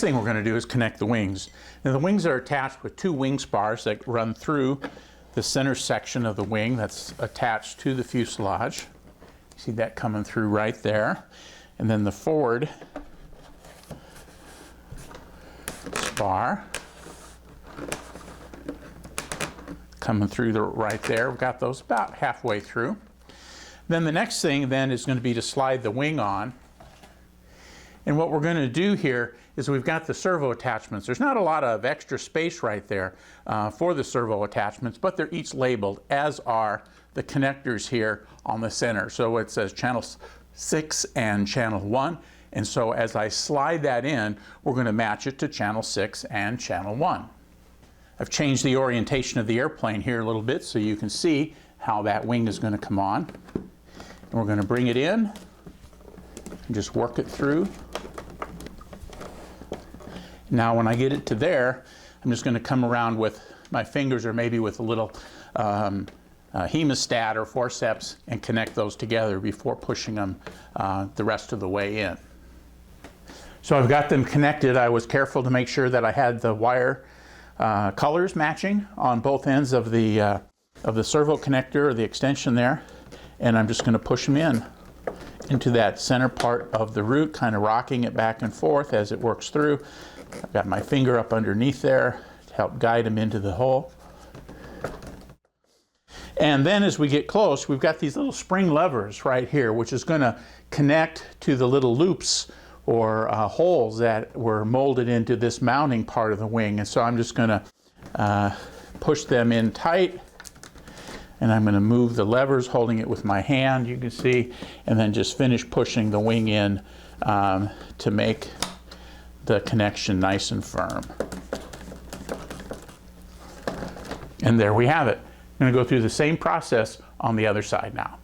next thing we're going to do is connect the wings. Now the wings are attached with two wing spars that run through the center section of the wing that's attached to the fuselage. You see that coming through right there. And then the forward spar coming through right there. We've got those about halfway through. Then the next thing then is going to be to slide the wing on. And what we're going to do here is we've got the servo attachments. There's not a lot of extra space right there for the servo attachments, but they're each labeled, as are the connectors here on the center. So it says channel 6 and channel 1. And so as I slide that in, we're going to match it to channel 6 and channel 1. I've changed the orientation of the airplane here a little bit so you can see how that wing is going to come on. And we're going to bring it in and just work it through. Now when I get it to there, I'm just going to come around with my fingers or maybe with a little hemostat or forceps and connect those together before pushing them the rest of the way in. So I've got them connected. I was careful to make sure that I had the wire colors matching on both ends of the servo connector or the extension there, and I'm just going to push them into that center part of the root, kind of rocking it back and forth as it works through. I've got my finger up underneath there to help guide them into the hole. And then as we get close, we've got these little spring levers right here, which is going to connect to the little loops or holes that were molded into this mounting part of the wing. And so I'm just going to push them in tight, and I'm going to move the levers, holding it with my hand, you can see, and then just finish pushing the wing in to make the connection nice and firm. And there we have it. I'm going to go through the same process on the other side now.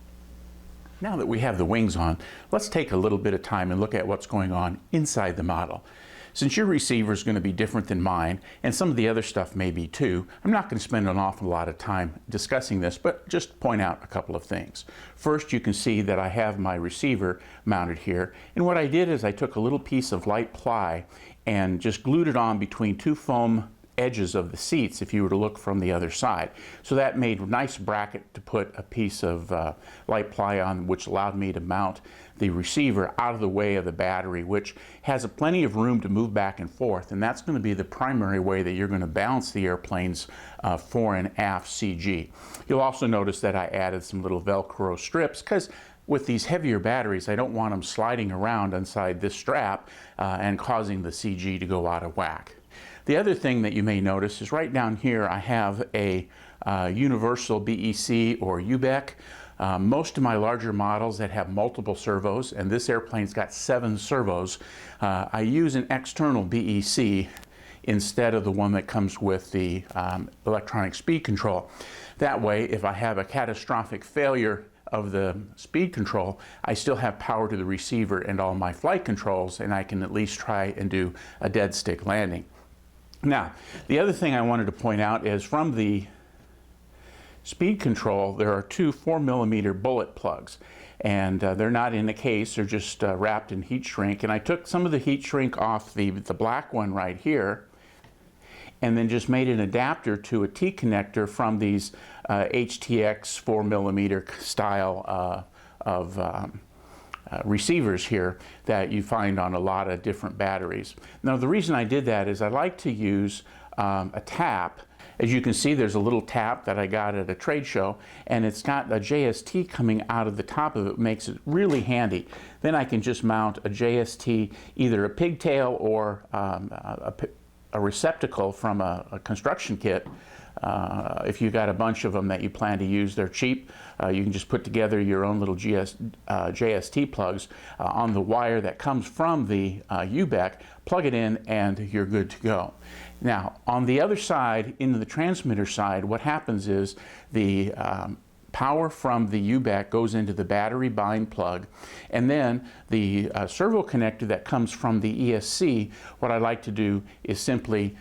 Now that we have the wings on, let's take a little bit of time and look at what's going on inside the model. Since your receiver is going to be different than mine, and some of the other stuff may be too, I'm not going to spend an awful lot of time discussing this, but just point out a couple of things. First, you can see that I have my receiver mounted here, and what I did is I took a little piece of light ply and just glued it on between two foam edges of the seats if you were to look from the other side. So that made a nice bracket to put a piece of light ply on, which allowed me to mount the receiver out of the way of the battery, which has plenty of room to move back and forth, and that's going to be the primary way that you're going to balance the airplane's fore and aft CG. You'll also notice that I added some little Velcro strips because with these heavier batteries, I don't want them sliding around inside this strap and causing the CG to go out of whack. The other thing that you may notice is right down here I have a universal BEC or UBEC. Most of my larger models that have multiple servos, and this airplane's got 7 servos, I use an external BEC instead of the one that comes with the electronic speed control. That way, if I have a catastrophic failure of the speed control, I still have power to the receiver and all my flight controls, and I can at least try and do a dead stick landing. Now, the other thing I wanted to point out is from the speed control, there are 2 4mm bullet plugs, and they're not in a case, they're just wrapped in heat shrink. And I took some of the heat shrink off the black one right here, and then just made an adapter to a T connector from these HTX 4mm style of receivers here that you find on a lot of different batteries. Now the reason I did that is I like to use a tap. As you can see, there's a little tap that I got at a trade show, and it's got a JST coming out of the top of it, makes it really handy. Then I can just mount a JST, either a pigtail or a receptacle from a construction kit. If you got a bunch of them that you plan to use, they're cheap. You can just put together your own little JST plugs on the wire that comes from the UBEC, plug it in, and you're good to go. Now, on the other side, into the transmitter side, what happens is the power from the UBEC goes into the battery bind plug, and then the servo connector that comes from the ESC, what I like to do is simply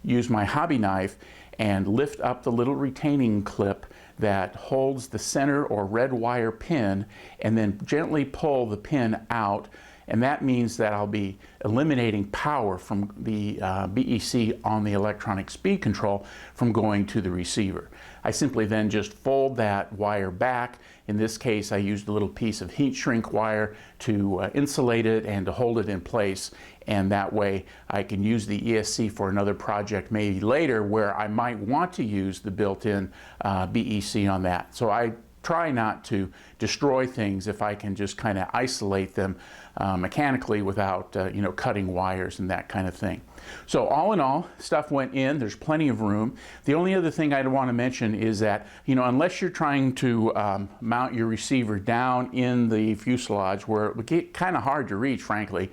use my hobby knife and lift up the little retaining clip that holds the center or red wire pin, and then gently pull the pin out and that means that I'll be eliminating power from the BEC on the electronic speed control from going to the receiver. I simply then just fold that wire back. In this case, I used a little piece of heat shrink wire to insulate it and to hold it in place, and that way I can use the ESC for another project maybe later where I might want to use the built-in BEC on that. So I try not to destroy things if I can just kind of isolate them mechanically without cutting wires and that kind of thing. So all in all, stuff went in. There's plenty of room. The only other thing I'd want to mention is that, unless you're trying to mount your receiver down in the fuselage where it would get kind of hard to reach, frankly,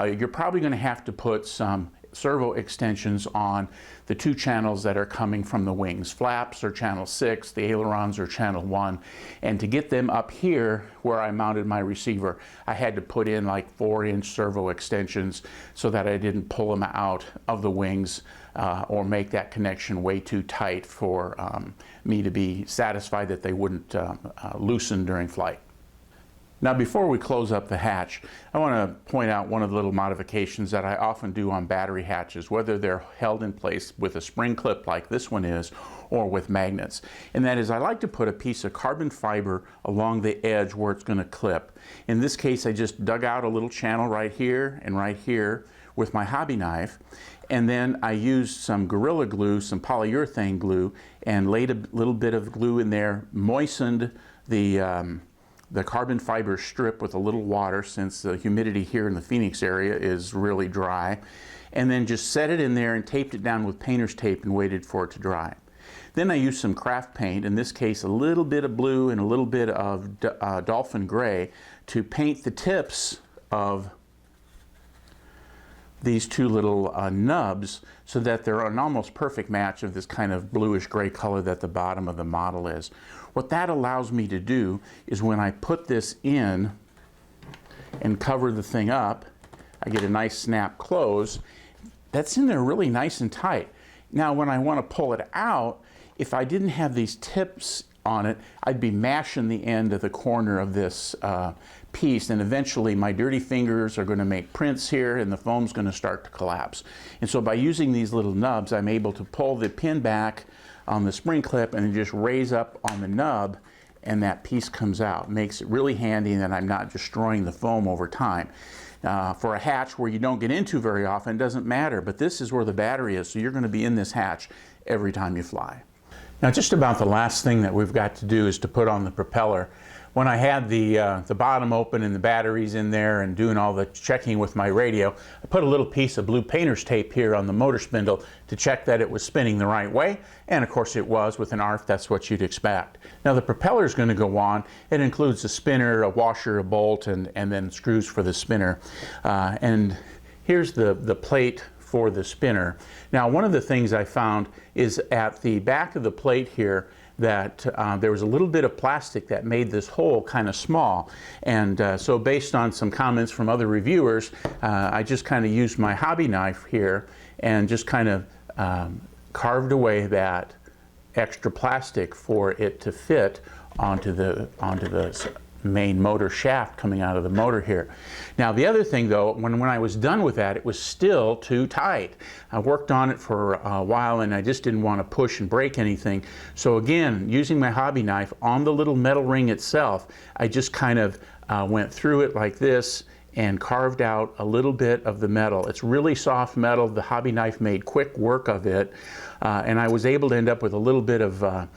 you're probably going to have to put some servo extensions on the two channels that are coming from the wings. Flaps are channel 6, the ailerons are channel 1, and to get them up here where I mounted my receiver, I had to put in like 4-inch servo extensions so that I didn't pull them out of the wings or make that connection way too tight for me to be satisfied that they wouldn't loosen during flight. Now, before we close up the hatch, I want to point out one of the little modifications that I often do on battery hatches, whether they're held in place with a spring clip like this one is, or with magnets. And that is, I like to put a piece of carbon fiber along the edge where it's going to clip. In this case, I just dug out a little channel right here and right here with my hobby knife, and then I used some Gorilla Glue, some polyurethane glue, and laid a little bit of glue in there, moistened the carbon fiber strip with a little water, since the humidity here in the Phoenix area is really dry, and then just set it in there and taped it down with painter's tape and waited for it to dry. Then I used some craft paint, in this case a little bit of blue and a little bit of dolphin gray, to paint the tips of these two little nubs so that they're an almost perfect match of this kind of bluish gray color that the bottom of the model is. What that allows me to do is when I put this in and cover the thing up, I get a nice snap close. That's in there really nice and tight. Now when I want to pull it out, if I didn't have these tips on it, I'd be mashing the end of the corner of this piece, and eventually my dirty fingers are going to make prints here and the foam's going to start to collapse. And so by using these little nubs, I'm able to pull the pin back on the spring clip and just raise up on the nub, and that piece comes out. Makes it really handy, and I'm not destroying the foam over time. For a hatch where you don't get into very often, it doesn't matter, but this is where the battery is, so you're going to be in this hatch every time you fly. Now, just about the last thing that we've got to do is to put on the propeller. When I had the bottom open and the batteries in there and doing all the checking with my radio, I put a little piece of blue painter's tape here on the motor spindle to check that it was spinning the right way, and of course it was. With an ARF, that's what you'd expect. Now the propeller is going to go on. It includes a spinner, a washer, a bolt, and then screws for the spinner. And here's the plate for the spinner. Now, one of the things I found is at the back of the plate here that there was a little bit of plastic that made this hole kind of small, and so based on some comments from other reviewers, I just kind of used my hobby knife here and just kind of carved away that extra plastic for it to fit onto the main motor shaft coming out of the motor here. Now the other thing though, when I was done with that, it was still too tight. I worked on it for a while and I just didn't want to push and break anything. So again, using my hobby knife on the little metal ring itself, I just kind of went through it like this and carved out a little bit of the metal. It's really soft metal. The hobby knife made quick work of it, and I was able to end up with a little bit of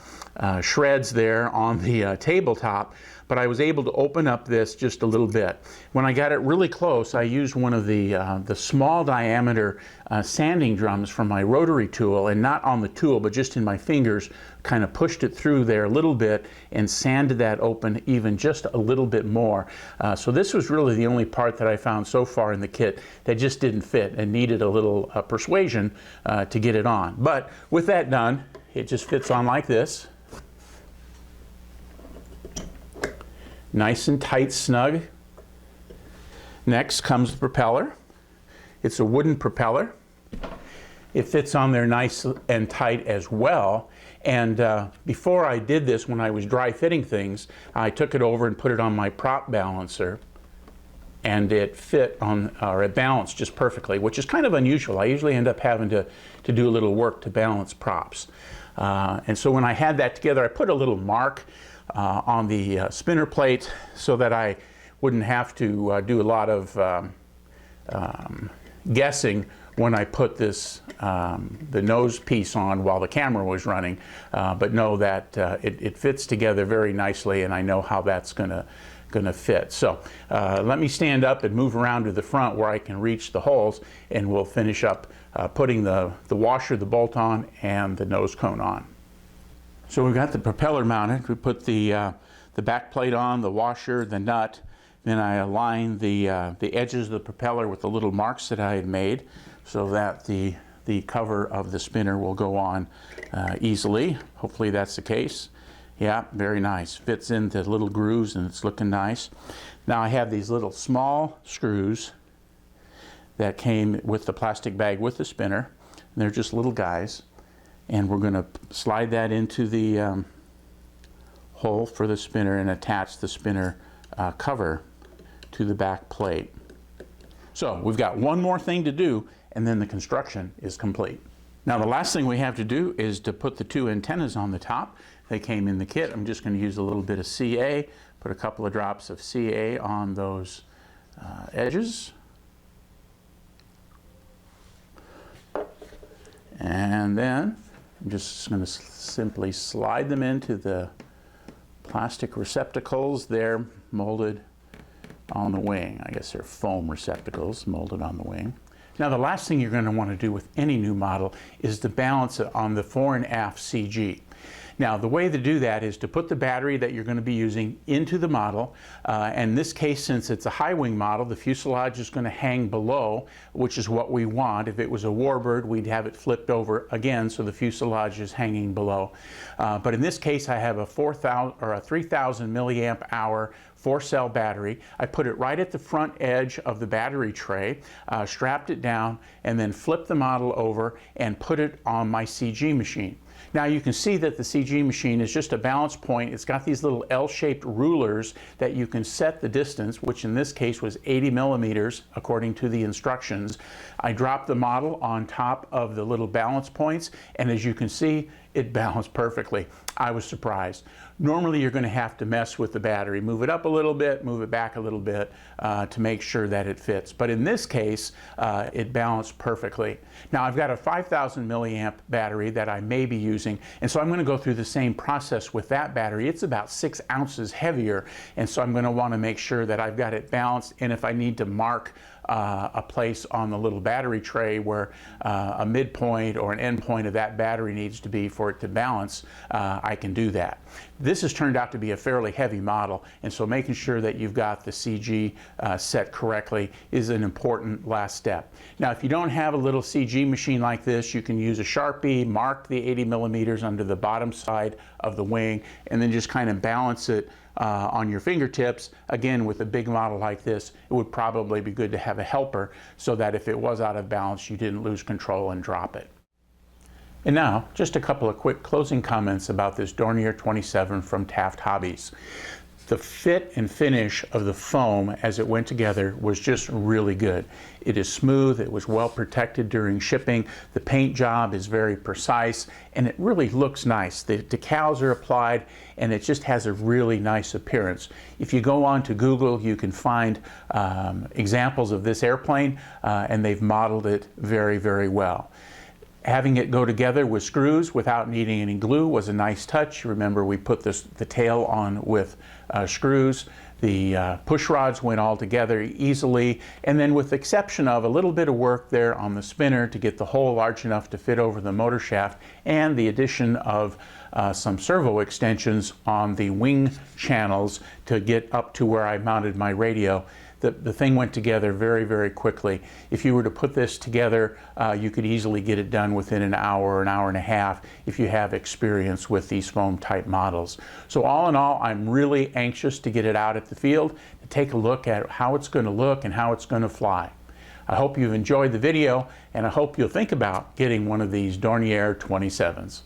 shreds there on the tabletop, but I was able to open up this just a little bit. When I got it really close, I used one of the small diameter sanding drums from my rotary tool, and not on the tool, but just in my fingers, kind of pushed it through there a little bit and sanded that open even just a little bit more. So this was really the only part that I found so far in the kit that just didn't fit and needed a little persuasion to get it on. But with that done, it just fits on like this. Nice and tight, snug. Next comes the propeller. It's a wooden propeller. It fits on there nice and tight as well. And before I did this, when I was dry fitting things, I took it over and put it on my prop balancer. and it fit on, or it balanced just perfectly, which is kind of unusual. I usually end up having to do a little work to balance props. And so when I had that together, I put a little mark on the spinner plate so that I wouldn't have to do a lot of guessing when I put this the nose piece on while the camera was running, but know that it fits together very nicely, and I know how that's gonna fit. So let me stand up and move around to the front where I can reach the holes, and we'll finish up putting the washer, the bolt on, and the nose cone on. So we've got the propeller mounted. We put the back plate on, the washer, the nut. Then I align the edges of the propeller with the little marks that I had made so that the cover of the spinner will go on easily. Hopefully that's the case. Yeah, very nice. Fits into little grooves and it's looking nice. Now I have these little small screws that came with the plastic bag with the spinner. And they're just little guys. And we're going to slide that into the hole for the spinner and attach the spinner cover to the back plate. So we've got one more thing to do, and then the construction is complete. Now the last thing we have to do is to put the two antennas on the top. They came in the kit. I'm just going to use a little bit of CA, put a couple of drops of CA on those edges. And then I'm just going to simply slide them into the plastic receptacles. They're molded on the wing. I guess they're foam receptacles molded on the wing. Now the last thing you're going to want to do with any new model is to balance it on the fore and aft CG. Now the way to do that is to put the battery that you're going to be using into the model. In this case, since it's a high wing model, the fuselage is going to hang below, which is what we want. If it was a warbird, we'd have it flipped over again so the fuselage is hanging below. But in this case, I have a 3000 milliamp hour 4-cell battery. I put it right at the front edge of the battery tray, strapped it down, and then flipped the model over and put it on my CG machine. Now you can see that the CG machine is just a balance point. It's got these little L-shaped rulers that you can set the distance, which in this case was 80 millimeters according to the instructions. I dropped the model on top of the little balance points, and as you can see, it balanced perfectly. I was surprised. Normally you're going to have to mess with the battery, move it up a little bit, move it back a little bit to make sure that it fits. But in this case, it balanced perfectly. Now I've got a 5000 milliamp battery that I may be using, and so I'm going to go through the same process with that battery. It's about 6 ounces heavier, and so I'm going to want to make sure that I've got it balanced, and if I need to mark a place on the little battery tray where a midpoint or an end point of that battery needs to be for it to balance, I can do that. This has turned out to be a fairly heavy model, and so making sure that you've got the CG set correctly is an important last step. Now if you don't have a little CG machine like this, you can use a Sharpie, mark the 80 millimeters under the bottom side of the wing, and then just kind of balance it on your fingertips. Again, with a big model like this, it would probably be good to have a helper so that if it was out of balance, you didn't lose control and drop it. And now, just a couple of quick closing comments about this Dornier 27 from Taft Hobbies. The fit and finish of the foam as it went together was just really good. It is smooth, it was well protected during shipping, the paint job is very precise, and it really looks nice. The decals are applied, and it just has a really nice appearance. If you go on to Google, you can find examples of this airplane, and they've modeled it very, very well. Having it go together with screws without needing any glue was a nice touch. Remember, we put the tail on with screws. The push rods went all together easily, and then with the exception of a little bit of work there on the spinner to get the hole large enough to fit over the motor shaft, and the addition of some servo extensions on the wing channels to get up to where I mounted my radio, the thing went together very, very quickly. If you were to put this together, you could easily get it done within an hour and a half if you have experience with these foam type models. So all in all, I'm really anxious to get it out at the field, to take a look at how it's going to look and how it's going to fly. I hope you've enjoyed the video, and I hope you'll think about getting one of these Dornier 27s.